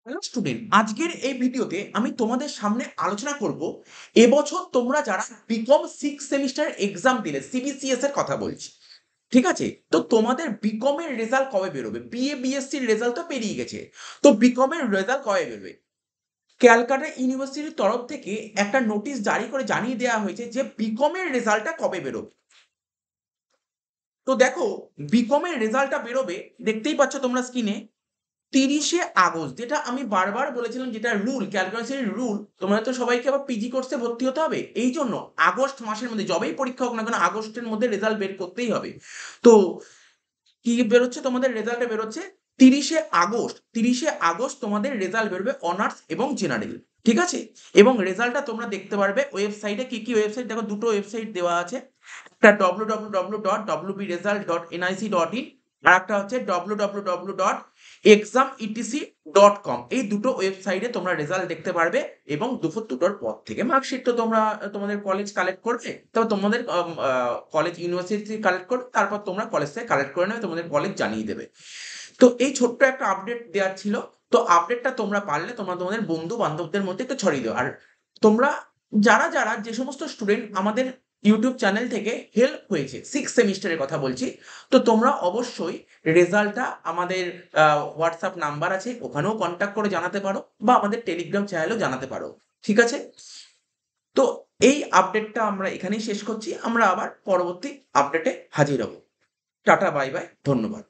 Hello student, আজকের এই ভিডিওতে আমি তোমাদের সামনে আলোচনা করব এবছর তোমরা যারা বিকম 6 সেমিস্টার এক্সাম দিলে সিবিসিএস এর কথা বলছি। ঠিক আছে, তো তোমাদের বিকম এর রেজাল্ট কবে বেরোবে? বিএ বিএসসি এর রেজাল্ট তো পেরিয়ে গেছে, তো বিকম এর রেজাল্ট কবে বেরোবে? ক্যালকাটা ইউনিভার্সিটির তরফ থেকে একটা নোটিশ জারি করে জানিয়ে দেওয়া হয়েছে যে বিকম এর রেজাল্টটা কবে বেরোবে। তো দেখো, বিকম এর রেজাল্টটা বেরোবে, দেখতেই পাচ্ছ তোমরা স্ক্রিনে, 30শে আগস্ট। যেটা আমি বারবার বলেছিলাম, যেটা রুল, ক্যালকুলাসের রুল, তোমরা তো সবাইকে আবার পিজি কোর্সে ভর্তি হতে হবে, এই জন্য আগস্ট মাসের মধ্যে যবেই পরীক্ষা হোক না কেন আগস্টের মধ্যে রেজাল্ট বের করতেই হবে। তো কি বেরোচ্ছে, তোমাদের রেজাল্টে বেরোচ্ছে 30শে আগস্ট। 30শে আগস্ট তোমাদের রেজাল্ট বেরোবে অনার্স এবং জেনারেল। ঠিক আছে, এবং রেজাল্টটা তোমরা দেখতে পারবে ওয়েবসাইটে। কি কি ওয়েবসাইট দেখো, দুটো ওয়েবসাইট দেওয়া আছে, একটা www.wbresult.nic.in আর একটা হচ্ছে www.exametc.com। এই দুটো ওয়েবসাইটে তোমরা রেজাল্ট দেখতে পারবে, এবং দুপুর 2টোর পর থেকে মার্কশিট তো তোমরা তোমাদের কলেজ কালেক্ট করবে, তবে তোমাদের কলেজ ইউনিভার্সিটি কালেক্ট করবে, তারপর তোমরা কলেজ থেকে কালেক্ট করে নেবে, তোমাদের কলেজ জানিয়ে দেবে। তো এই ছোট্ট একটা আপডেট দেওয়ার ছিল। তো আপডেটটা তোমরা পারলে তোমরা তোমাদের বন্ধু বান্ধবদের মধ্যে একটু ছড়িয়ে দিও। আর তোমরা যারা যারা যে সমস্ত স্টুডেন্ট আমাদের ইউটিউব চ্যানেল থেকে হেল্প হয়েছে 6 সেমিস্টারের কথা বলছি, তো তোমরা অবশ্যই রেজাল্টটা আমাদের হোয়াটসঅ্যাপ নাম্বার আছে, ওখানেও কন্ট্যাক্ট করে জানাতে পারো, বা আমাদের টেলিগ্রাম চ্যানেলেও জানাতে পারো। ঠিক আছে, তো এই আপডেটটা আমরা এখানেই শেষ করছি, আমরা আবার পরবর্তী আপডেটে হাজির হব। টাটা, বাই বাই, ধন্যবাদ।